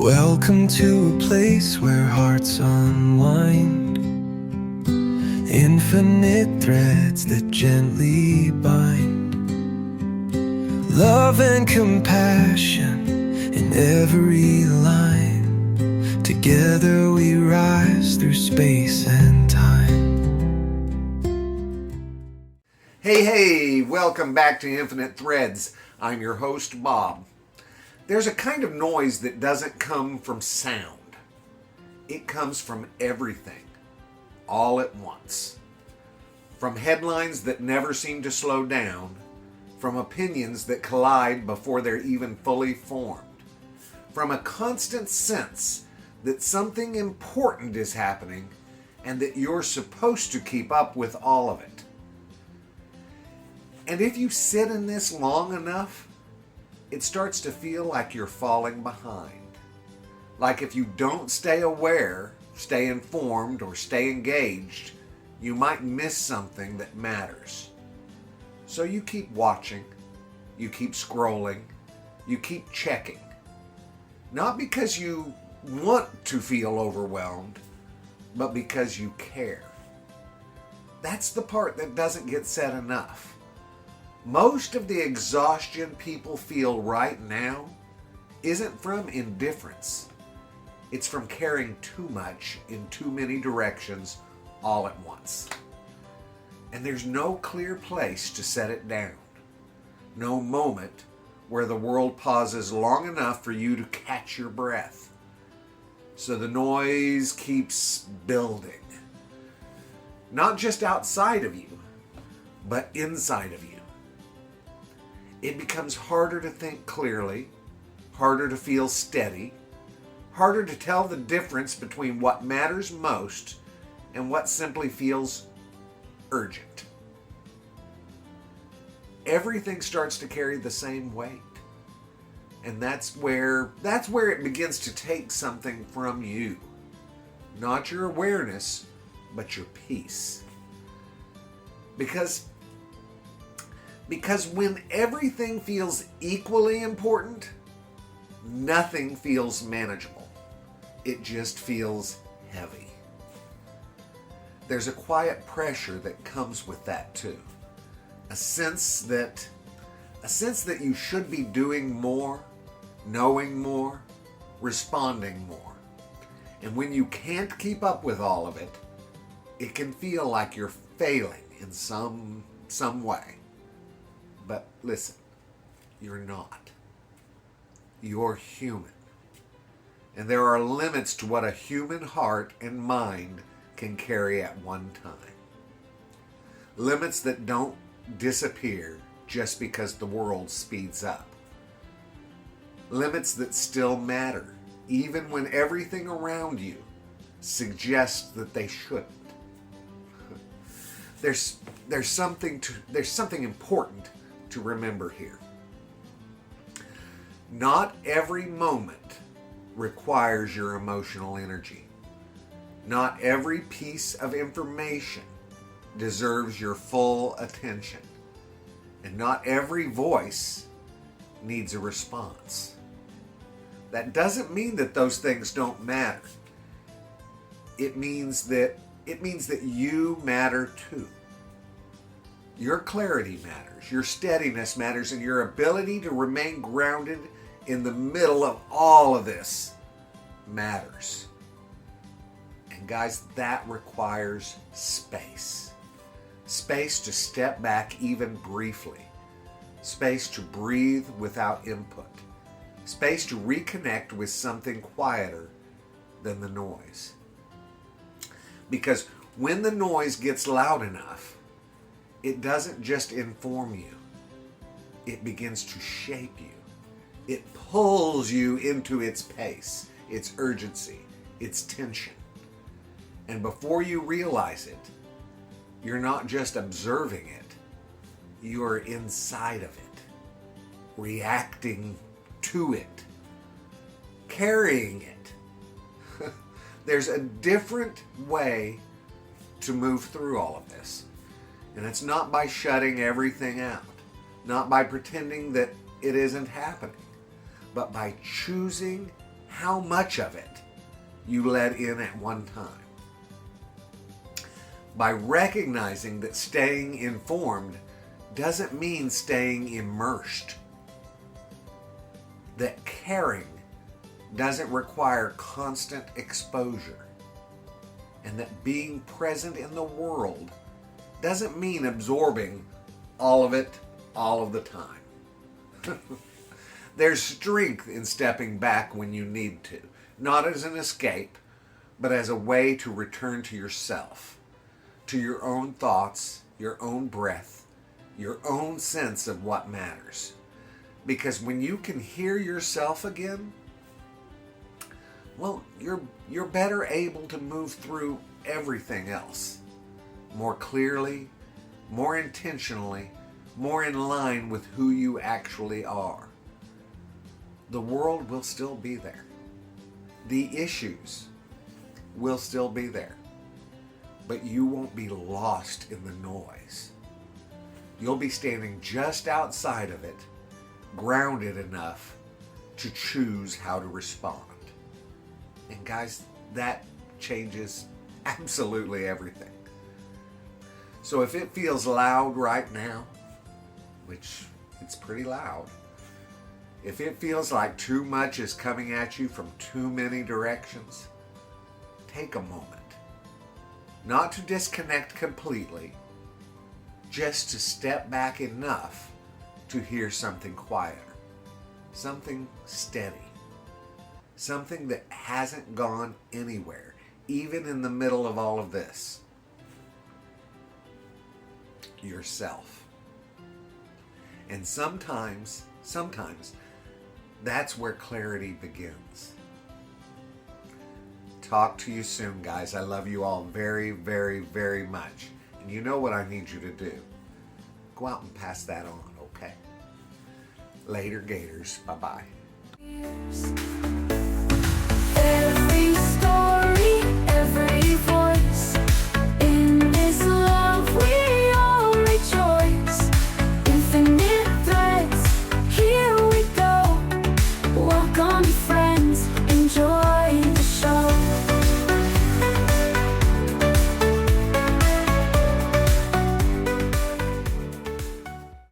Welcome to a place where hearts unwind, infinite threads that gently bind, love and compassion in every line. Together we rise through space and time. Hey, welcome back to Infinite Threads. I'm your host, Bob. There's a kind of noise that doesn't come from sound. It comes from everything, all at once. From headlines that never seem to slow down, from opinions that collide before they're even fully formed, from a constant sense that something important is happening and that you're supposed to keep up with all of it. And if you sit in this long enough, it starts to feel like you're falling behind. Like if you don't stay aware, stay informed, or stay engaged, you might miss something that matters. So you keep watching, you keep scrolling, you keep checking. Not because you want to feel overwhelmed, but because you care. That's the part that doesn't get said enough. Most of the exhaustion people feel right now isn't from indifference. It's from caring too much in too many directions all at once. And there's no clear place to set it down. No moment where the world pauses long enough for you to catch your breath. So the noise keeps building. Not just outside of you, but inside of you. It becomes harder to think clearly, harder to feel steady, harder to tell the difference between what matters most and what simply feels urgent. Everything starts to carry the same weight. And that's where it begins to take something from you. Not your awareness, but your peace. Because when everything feels equally important, nothing feels manageable. It just feels heavy. There's a quiet pressure that comes with that too. A sense that you should be doing more, knowing more, responding more. And when you can't keep up with all of it, it can feel like you're failing in some way. But listen, you're not. You're human. And there are limits to what a human heart and mind can carry at one time. Limits that don't disappear just because the world speeds up. Limits that still matter, even when everything around you suggests that they shouldn't. There's something important to remember here. Not every moment requires your emotional energy. Not every piece of information deserves your full attention. And not every voice needs a response. That doesn't mean that those things don't matter. It means that you matter too. Your clarity matters, your steadiness matters, and your ability to remain grounded in the middle of all of this matters. And guys, that requires space. Space to step back even briefly. Space to breathe without input. Space to reconnect with something quieter than the noise. Because when the noise gets loud enough, it doesn't just inform you. It begins to shape you. It pulls you into its pace, its urgency, its tension. And before you realize it, you're not just observing it, you're inside of it, reacting to it, carrying it. There's a different way to move through all of this. And it's not by shutting everything out, not by pretending that it isn't happening, but by choosing how much of it you let in at one time. By recognizing that staying informed doesn't mean staying immersed, that caring doesn't require constant exposure, and that being present in the world doesn't mean absorbing all of it all of the time. There's strength in stepping back when you need to, not as an escape, but as a way to return to yourself, to your own thoughts, your own breath, your own sense of what matters. Because when you can hear yourself again, well, you're better able to move through everything else more clearly, more intentionally, more in line with who you actually are. The world will still be there. The issues will still be there. But you won't be lost in the noise. You'll be standing just outside of it, grounded enough to choose how to respond. And guys, that changes absolutely everything. So if it feels loud right now, which it's pretty loud, if it feels like too much is coming at you from too many directions, take a moment. Not to disconnect completely, just to step back enough to hear something quieter, something steady, something that hasn't gone anywhere, even in the middle of all of this. Yourself. And sometimes, that's where clarity begins. Talk to you soon, guys. I love you all very, very, very much. And you know what I need you to do. Go out and pass that on, okay? Later, Gators. Bye-bye.